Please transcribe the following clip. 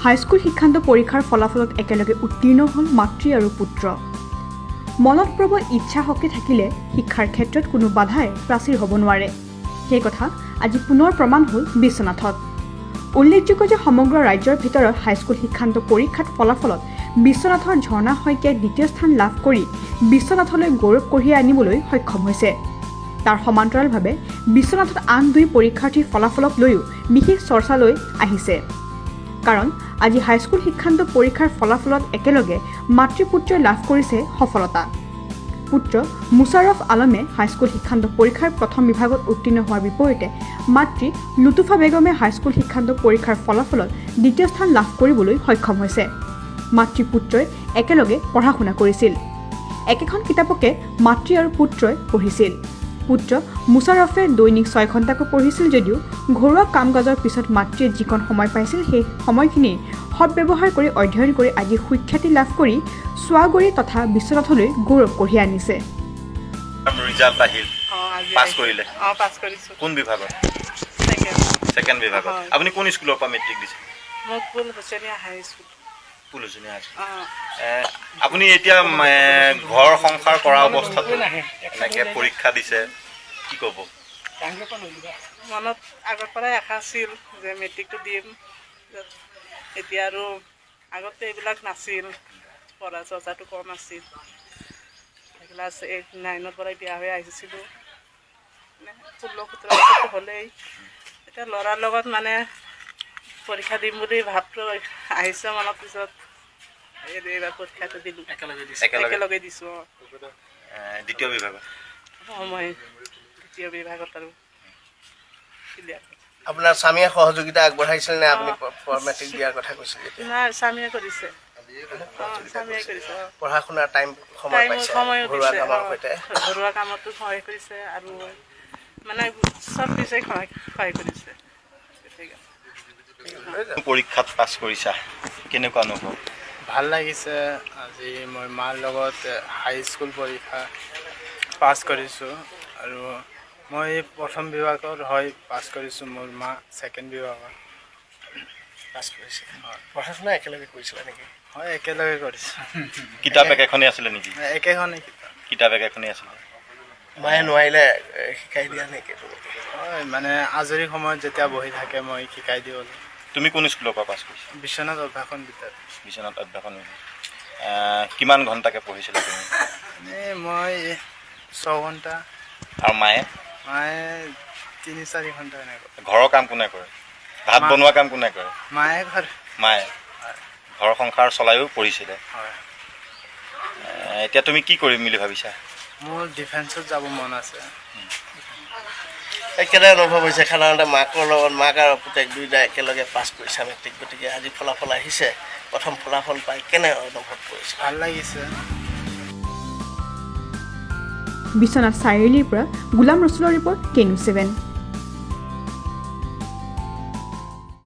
High school শিক্ষান্ত পৰীক্ষাৰ ফলাফলত একেলগে উত্তীৰ্ণ হ'ল মাতৃ আৰু পুত্ৰ। মনত প্ৰবল ইচ্ছা শক্তি থাকিলে শিক্ষাৰ ক্ষেত্ৰত কোনো বাধাই প্ৰাচীৰ হ'ব নোৱাৰে। সেই কথা আজি পুনৰ প্ৰমাণ হ'ল বিশ্বনাথত। উল্লেখযোগ্য যে সমগ্ৰ ৰাজ্যৰ ভিতৰত হাইস্কুল শিক্ষান্ত পৰীক্ষাত ফলাফলত বিশ্বনাথৰ ঝৰ্ণা শইকীয়াই দ্বিতীয় স্থান লাভ কৰি বিশ্বনাথলৈ গৌৰৱ কঢ়িয়াই আনিবলৈ সক্ষম হৈছে। তাৰ সমান্তৰালভাৱে বিশ্বনাথত আন দুই পৰীক্ষাৰ্থীৰ ফলাফলক লৈও বিশেষ চৰ্চালৈ আহিছে। কাৰণ আজি হাইস্কুল শিক্ষান্ত পৰীক্ষাৰ ফলাফলত একেলগে মাতৃপুত্ৰই লাভ কৰিছে সফলতা। পুত্ৰ মুছাৰফ আলমে হাইস্কুল শিক্ষান্ত পৰীক্ষাৰ প্ৰথম বিভাগত উত্তীৰ্ণ হোৱাৰ বিপৰীতে মাতৃ লুতুফা বেগমে হাইস্কুল শিক্ষান্ত পৰীক্ষাৰ ফলাফলত দ্বিতীয় স্থান লাভ কৰিবলৈ সক্ষম হৈছে। মাতৃপুত্ৰই একেলগে পঢ়া শুনা কৰিছিল। একেখন কিতাপকে মাতৃ আৰু পুত্ৰই পঢ়িছিল। পুত্ৰ মুছাৰফে দৈনিক 6 ঘণ্টাকৈ পঢ়িছিল যদিও ঘৰুৱা কাম কাজৰ পিছত মাতৃয়ে যিকণ সময় পাইছিল সেই সময়খিনি সৎব্যৱহাৰ কৰি অধ্যয়ন কৰি আজি সুখ্যাতি লাভ কৰি স্বাগৰী তথা বিশ্বনাথলৈ গৌৰৱ কঢ়িয়াই আনিছে। ৰিজাল্ট আহিল পাছ কৰিলে পাছ কৰিছো কোন বিভাগত সেকেন্ড বিভাগত আপুনি কোন স্কুলৰ পৰা মেট্ৰিক দিছে মই ফুল হুছেনিয়া হাই স্কুল পুলুজনীয়া আছে আপুনি এতিয়া ঘৰ সংসাৰ কৰা অৱস্থাত এনেকৈ পৰীক্ষা দিছে কি ক'ব মনত আগৰ পৰাই আশা আছিল যে মেট্ৰিকটো দিম এতিয়া আৰু আগতে এইবিলাক নাছিল পঢ়া চৰ্চাটো কম আছিল ক্লাছ 8-9ৰ পৰাই বিয়া হৈ আহিছিলোঁ 16-17 বছৰটো হ'লেই এতিয়া ল'ৰাৰ লগত মানে পৰীক্ষা দিম বুলি ভাবটো আহিছে মনত পিছত এইবাৰ পৰীক্ষাটো দিলোঁ একেলগে দিছোঁ দ্বিতীয় বিভাগত মই দ্বিতীয় বিভাগত আৰু আপোনাৰ স্বামীয়ে সহযোগিতা আগবঢ়াইছিল নে আপুনি মেট্ৰিক দিয়াৰ কথা কৈছিল নাই স্বামীয়ে কৰিছে পঢ়া শুনাৰ সময় ঘৰুৱা কামতো সহায় কৰিছে আৰু মানে চব দিশে সহায় কৰিছে পৰীক্ষাত পাছ কৰিছা কেনেকুৱা অনুভৱ ভাল লাগিছে আজি মই মাৰ লগত হাইস্কুল পৰীক্ষা পাছ কৰিছোঁ আৰু মই প্ৰথম বিভাগত হয় পাছ কৰিছোঁ মোৰ মা ছেকেণ্ড বিভাগত পাছ কৰিছে পঢ়া শুনা একেলগে কৰিছিলে নেকি হয় একেলগে কৰিছোঁ কিতাপ একেখনেই আছিলে নেকি একেখনেই কিতাপ একেখনেই আছিলে মায়ে নোৱাৰিলে শিকাই দিয়া নেকি হয় মানে আজৰি সময়ত যেতিয়া বহি থাকে মই শিকাই দিওঁ তুমি কোন স্কুলৰ পৰা পাছ কৰিছা বিশ্বনাথ অভ্যাসন বিদ্যালয় বিশ্বনাথ অভ্যাসন কিমান ঘণ্টাকৈ পঢ়িছিলা তুমি মই 6 ঘণ্টা আৰু মায়ে 3-4 ঘণ্টা এনেকৈ ঘৰৰ কাম কোনে কৰে ভাত বনোৱা কাম কোনে কৰে মায়ে কৰে মায়ে ঘৰ সংসাৰ চলায়ো পঢ়িছিলে হয় এতিয়া তুমি কি কৰিম বুলি ভাবিছা মোৰ ডিফেন্সত যাব মন আছে কেনে অনুভৱ হৈছে সাধাৰণতে মাকৰ লগত মাক আৰু পুতেক দুয়োটা একেলগে পাছ কৰিছা মেট্ৰিক গতিকে আজি ফলাফল আহিছে প্ৰথম ফলাফল পাই কেনে অনুভৱ কৰিছে ভাল লাগিছে বিশ্বনাথ চাৰিআলিৰ পৰা গোলাম ৰছুলৰ ৰিপৰ্ট KNews 7।